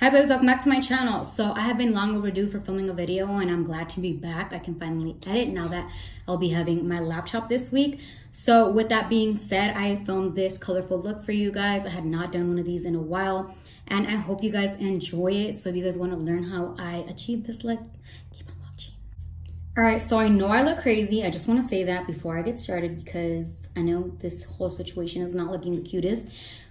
Hi guys, welcome back to my channel. So I have been long overdue for filming a video and I'm glad to be back. I can finally edit now that I'll be having my laptop this week. So with that being said, I filmed this colorful look for you guys. I had not done one of these in a while and I hope you guys enjoy it. So if you guys want to learn how I achieved this look, keep on watching. All right, so I know I look crazy. I just want to say that before I get started because I know this whole situation is not looking the cutest.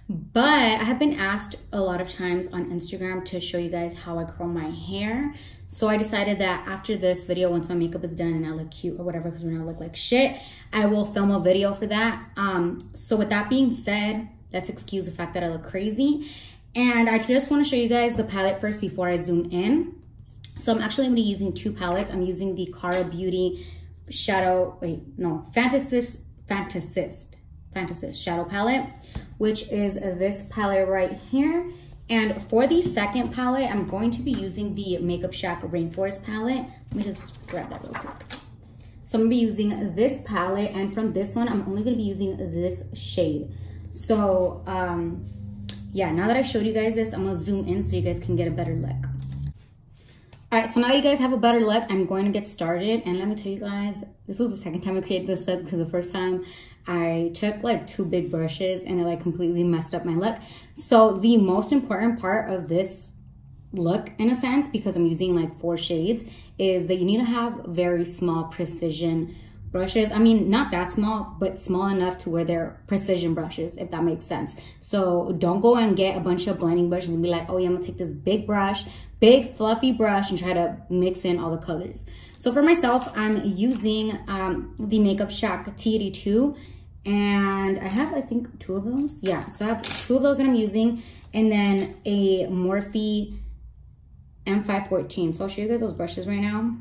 But I have been asked a lot of times on Instagram to show you guys how I curl my hair. So I decided that after this video, once my makeup is done and I look cute or whatever, because we're gonna look like shit, I will film a video for that. So with that being said, let's excuse the fact that I look crazy. And I just want to show you guys the palette first before I zoom in. So I'm actually gonna be using two palettes. I'm using the Cara Beauty Fantasist shadow palette, which is this palette right here. And for the second palette, I'm going to be using the Makeupshack Rainforest palette. Let me just grab that real quick. So I'm gonna be using this palette, and from this one, I'm only gonna be using this shade. So yeah, now that I've showed you guys this, I'm gonna zoom in so you guys can get a better look. All right, so now you guys have a better look, I'm going to get started. And let me tell you guys, this was the second time I created this look because the first time I took like two big brushes and it like completely messed up my look. So the most important part of this look, in a sense, because I'm using like 4 shades, is that you need to have very small precision brushes. I mean, not that small, but small enough to where they're precision brushes, if that makes sense. So don't go and get a bunch of blending brushes and be like, oh yeah, I'm gonna take this big brush, big fluffy brush, and try to mix in all the colors. So for myself, I'm using the Makeupshack T82, and I have, I think, 2 of those. Yeah, so I have 2 of those that I'm using, and then a Morphe M514. So I'll show you guys those brushes right now.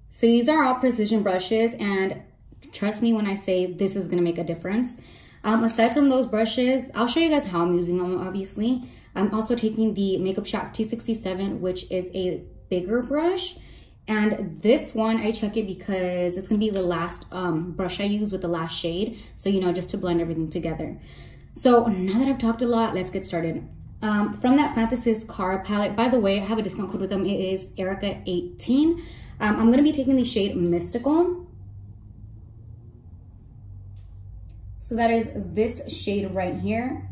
So these are all precision brushes, and trust me when I say this is gonna make a difference. Aside from those brushes, I'll show you guys how I'm using them, obviously. I'm also taking the Makeupshack T67, which is a bigger brush. And this one, I took it because it's gonna be the last brush I use with the last shade. So, you know, just to blend everything together. So now that I've talked a lot, let's get started. From that Fantasist Cara palette, by the way, I have a discount code with them. It is Erika 18. I'm gonna be taking the shade Mystical. So that is this shade right here.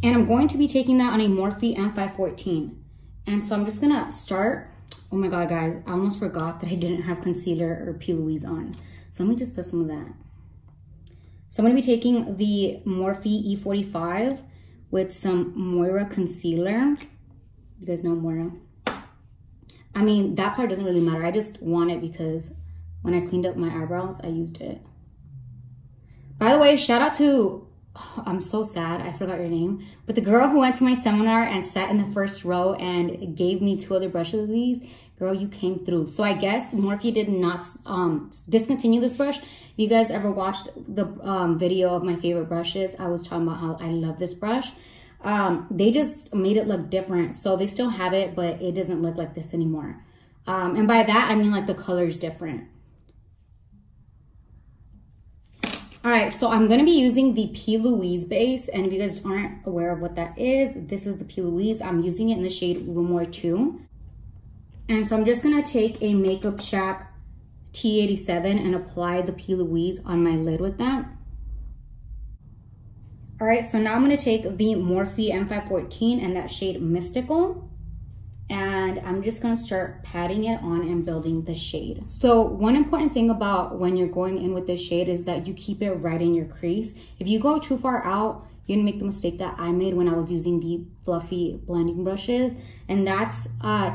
And I'm going to be taking that on a Morphe M514. And so I'm just gonna start. Oh my God, guys, I almost forgot that I didn't have concealer or PLouise on. So let me just put some of that. So I'm gonna be taking the Morphe E45 with some Moira concealer. You guys know Moira. I mean, that part doesn't really matter. I just want it because when I cleaned up my eyebrows, I used it. By the way, shout out to, oh, I'm so sad, I forgot your name, but the girl who went to my seminar and sat in the first row and gave me 2 other brushes of these, girl, you came through. So I guess Morphe did not discontinue this brush. If you guys ever watched the video of my favorite brushes, I was talking about how I love this brush. They just made it look different. So they still have it, but it doesn't look like this anymore. And by that, I mean like the color is different. All right, so I'm gonna be using the PLouise base, and if you guys aren't aware of what that is, this is the PLouise. I'm using it in the shade Room Wear 2. And so I'm just gonna take a Makeupshack T87 and apply the PLouise on my lid with that. All right, so now I'm gonna take the Morphe M514 and that shade Mystical. And I'm just gonna start patting it on and building the shade. So one important thing about when you're going in with this shade is that you keep it right in your crease. If you go too far out, you're gonna make the mistake that I made when I was using the fluffy blending brushes, and that's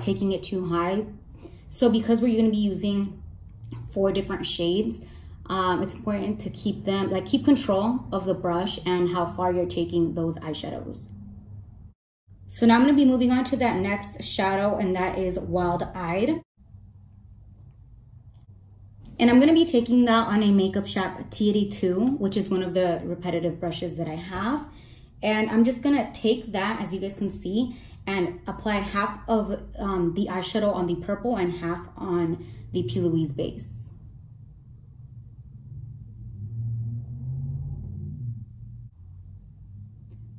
taking it too high. So because we're gonna be using 4 different shades, it's important to keep them, like keep control of the brush and how far you're taking those eyeshadows. So now I'm going to be moving on to that next shadow, and that is Wild Eyed. And I'm going to be taking that on a Makeupshack T82, which is one of the repetitive brushes that I have. And I'm just going to take that, as you guys can see, and apply half of the eyeshadow on the purple and half on the PLouise base.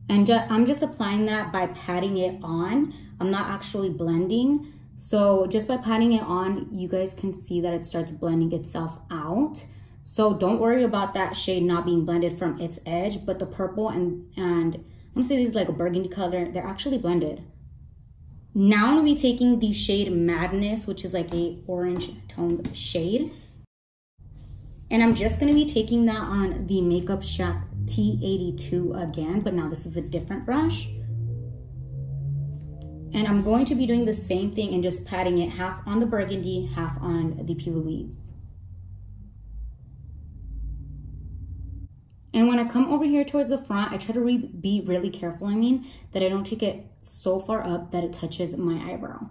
And I'm just applying that by patting it on. I'm not actually blending. So just by patting it on, you guys can see that it starts blending itself out. So don't worry about that shade not being blended from its edge, but the purple and I'm gonna say these like a burgundy color, they're actually blended. Now I'm gonna be taking the shade Madness, which is like a orange toned shade. And I'm just gonna be taking that on the Makeupshack T82 again, but now this is a different brush. And I'm going to be doing the same thing and just patting it half on the burgundy, half on the PLouise. And when I come over here towards the front, I try to be really careful, that I don't take it so far up that it touches my eyebrow.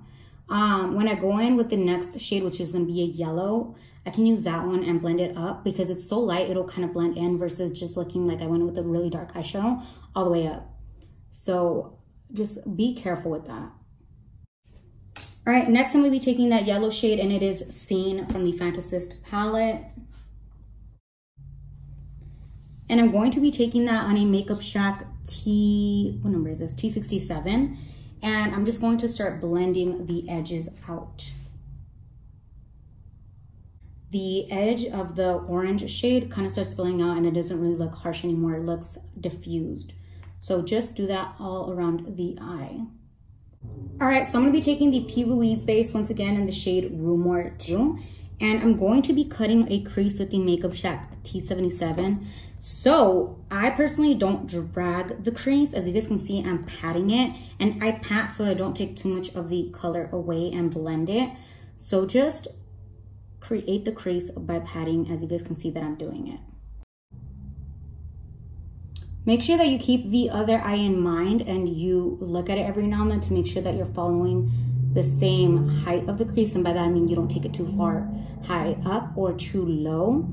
When I go in with the next shade, which is gonna be a yellow, I can use that one and blend it up because it's so light, it'll kind of blend in versus just looking like I went with a really dark eyeshadow all the way up. So just be careful with that. All right, next I'm gonna be taking that yellow shade, and it is Seen from the Fantasist palette. And I'm going to be taking that on a Makeupshack what number is this? T67. And I'm just going to start blending the edges out. The edge of the orange shade kind of starts filling out and it doesn't really look harsh anymore. It looks diffused. So just do that all around the eye. All right, so I'm gonna be taking the PLouise base once again in the shade Rumor 2. And I'm going to be cutting a crease with the Makeupshack T77. So I personally don't drag the crease. As you guys can see, I'm patting it, and I pat so I don't take too much of the color away and blend it. So just create the crease by patting, as you guys can see that I'm doing it. Make sure that you keep the other eye in mind and you look at it every now and then to make sure that you're following the same height of the crease. And by that I mean you don't take it too far high up or too low,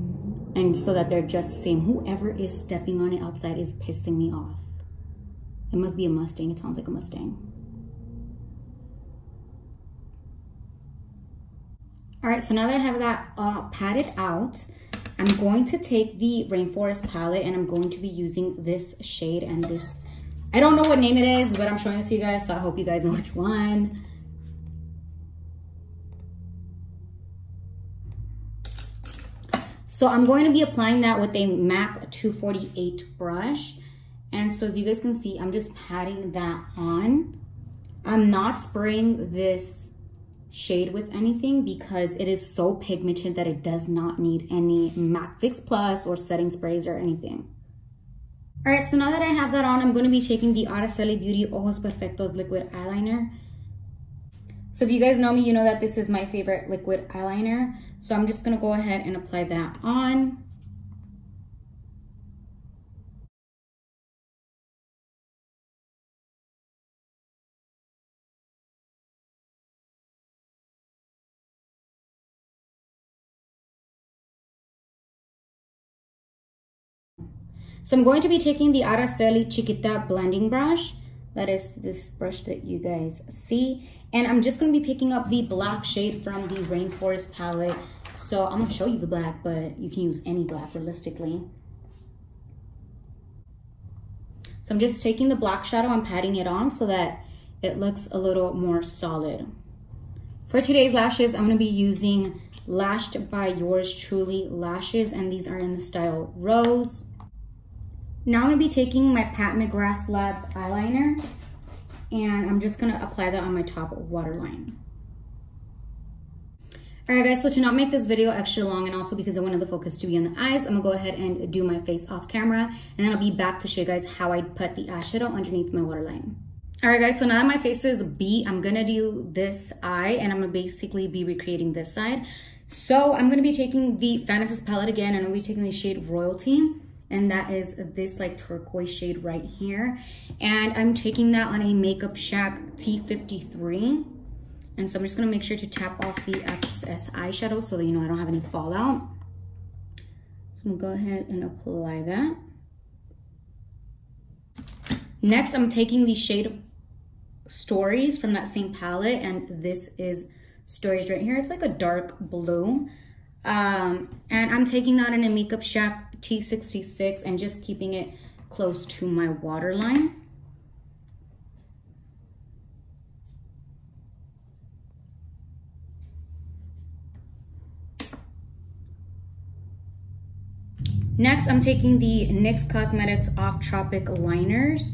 and so that they're just the same. Whoever is stepping on it outside is pissing me off. It must be a Mustang. It sounds like a Mustang. All right, so now that I have that patted out, I'm going to take the Rainforest palette and I'm going to be using this shade and this. I don't know what name it is, but I'm showing it to you guys, so I hope you guys know which one. So I'm going to be applying that with a MAC 248 brush. And so as you guys can see, I'm just patting that on. I'm not spraying this shade with anything because it is so pigmented that it does not need any MAC Fix Plus or setting sprays or anything. All right, so now that I have that on, I'm going to be taking the Araceli Beauty Ojos Perfectos liquid eyeliner. So if you guys know me, you know that this is my favorite liquid eyeliner. So I'm just gonna go ahead and apply that on. So I'm going to be taking the Araceli Chiquita blending brush. That is this brush that you guys see. And I'm just gonna be picking up the black shade from the Rainforest palette. So I'm gonna show you the black, but you can use any black realistically. So I'm just taking the black shadow and patting it on so that it looks a little more solid. For today's lashes, I'm gonna be using Lashed by Yours Truly lashes, and these are in the style Rose. Now I'm gonna be taking my Pat McGrath Labs eyeliner, and I'm just gonna apply that on my top waterline. All right guys, so to not make this video extra long, and also because I wanted the focus to be on the eyes, I'm gonna go ahead and do my face off camera, and then I'll be back to show you guys how I put the eyeshadow underneath my waterline. All right guys, so now that my face is beat, I'm gonna do this eye, and I'm gonna basically be recreating this side. So I'm gonna be taking the Fantasist palette again, and I'm gonna be taking the shade Royalty. And that is this like turquoise shade right here. And I'm taking that on a Makeupshack T53. And so I'm just gonna make sure to tap off the excess eyeshadow so that you know I don't have any fallout. So I'm gonna go ahead and apply that. Next, I'm taking the shade Stories from that same palette. And this is Stories right here. It's like a dark blue. And I'm taking that in a Makeupshack T66 and just keeping it close to my waterline. Next, I'm taking the NYX Cosmetics Off Tropic Liners,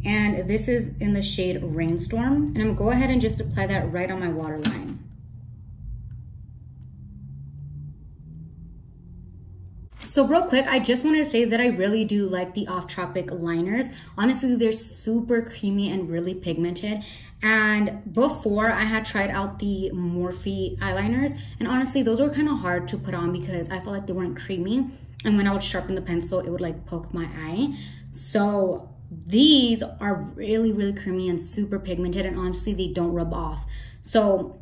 and this is in the shade Rainstorm. And I'm gonna go ahead and just apply that right on my waterline. So real quick, I just wanted to say that I really do like the Off Tropic liners. Honestly, they're super creamy and really pigmented. And before, I had tried out the Morphe eyeliners, and honestly, those were kind of hard to put on because I felt like they weren't creamy. And when I would sharpen the pencil, it would like poke my eye. So these are really, really creamy and super pigmented, and honestly, they don't rub off. So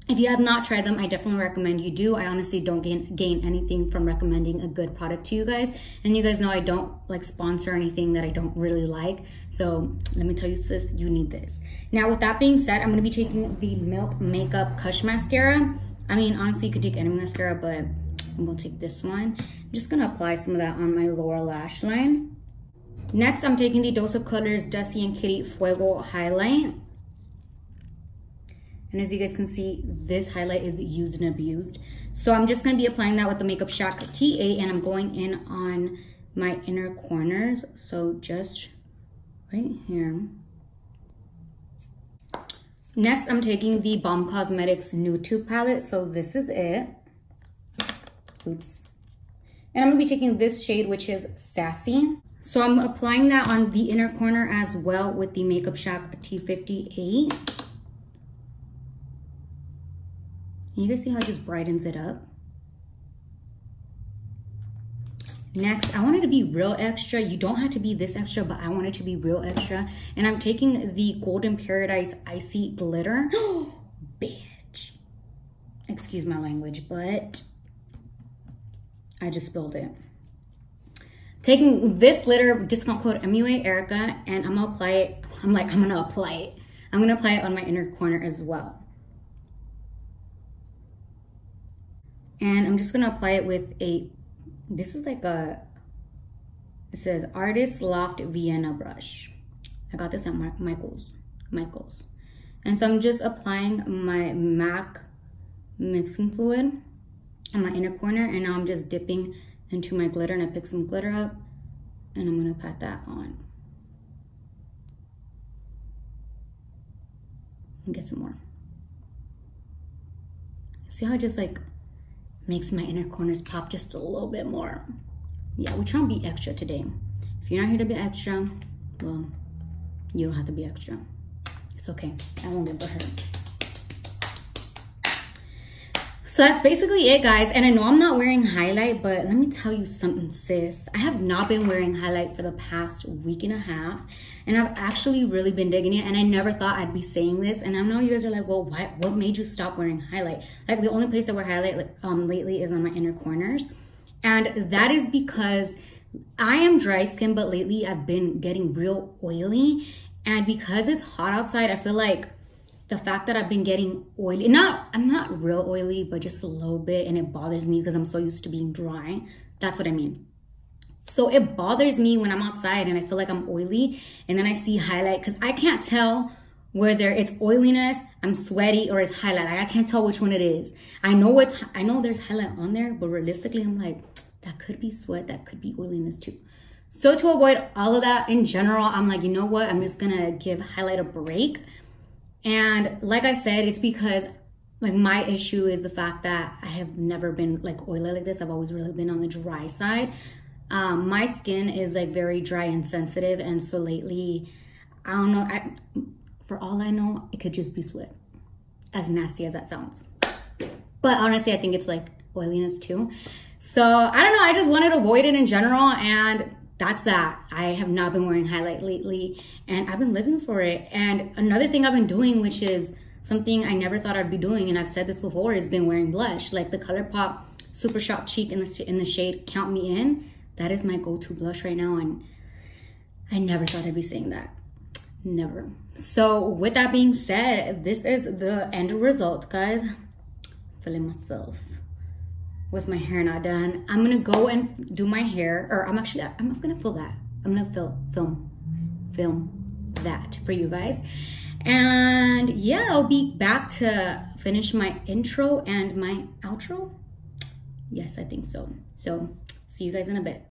if you have not tried them, I definitely recommend you do. I honestly don't gain anything from recommending a good product to you guys. And you guys know I don't like sponsor anything that I don't really like. So let me tell you this, you need this. Now with that being said, I'm gonna be taking the Milk Makeup Kush Mascara. I mean, honestly, you could take any mascara, but I'm gonna take this one. I'm just gonna apply some of that on my lower lash line. Next, I'm taking the Dose of Colors Dusty and Kitty Fuego Highlight. And as you guys can see, this highlight is used and abused. So I'm just gonna be applying that with the Makeupshack T8, and I'm going in on my inner corners. So just right here. Next, I'm taking the Balm Cosmetics Nude Tube palette. So this is it. Oops. And I'm gonna be taking this shade, which is Sassy. So I'm applying that on the inner corner as well with the Makeupshack T58. You guys see how it just brightens it up? Next, I want it to be real extra. You don't have to be this extra, but I want it to be real extra. And I'm taking the Golden Paradise Icy Glitter. Bitch. Excuse my language, but I just spilled it. Taking this glitter, discount code muaerika, and I'm gonna apply it. I'm gonna apply it on my inner corner as well. And I'm just gonna apply it with this is like it says Artist Loft Vienna brush. I got this at Michael's. And so I'm just applying my MAC mixing fluid on my inner corner, and now I'm just dipping into my glitter, and I pick some glitter up, and I'm gonna pat that on. And get some more. See how I just like makes my inner corners pop just a little bit more. Yeah, we're trying to be extra today. If you're not here to be extra, well, you don't have to be extra. It's okay, I won't give a hurt. So that's basically it, guys. And I know I'm not wearing highlight, but let me tell you something, sis. I have not been wearing highlight for the past week and a half, and I've actually really been digging it, and I never thought I'd be saying this. And I know you guys are like, well, what made you stop wearing highlight? Like, the only place I wear highlight lately is on my inner corners. And that is because I am dry skin, but lately I've been getting real oily. And because it's hot outside, I feel like the fact that I've been getting oily, I'm not real oily, but just a little bit, and it bothers me because I'm so used to being dry. That's what I mean. So it bothers me when I'm outside and I feel like I'm oily, and then I see highlight, because I can't tell whether it's oiliness, I'm sweaty, or it's highlight. Like, I can't tell which one it is. I know there's highlight on there, but realistically, I'm like, that could be sweat, that could be oiliness too. So to avoid all of that in general, I'm like, you know what? I'm just gonna give highlight a break. And like I said, it's because like my issue is the fact that I have never been like oily like this. I've always really been on the dry side. My skin is like very dry and sensitive, and so lately, I don't know, for all I know, it could just be sweat, as nasty as that sounds. But honestly, I think it's like oiliness too. So I don't know, I just wanted to avoid it in general, and that's that. I have not been wearing highlight lately, and I've been living for it. And another thing I've been doing, which is something I never thought I'd be doing, and I've said this before, is been wearing blush. Like the ColourPop Super Shock Cheek in the shade Count Me In. That is my go-to blush right now, and I never thought I'd be saying that. Never. So with that being said, this is the end result, guys. I'm feeling myself with my hair not done. I'm gonna go and do my hair, or I'm gonna film that. I'm gonna film that for you guys. And yeah, I'll be back to finish my intro and my outro. Yes, I think so. So see you guys in a bit.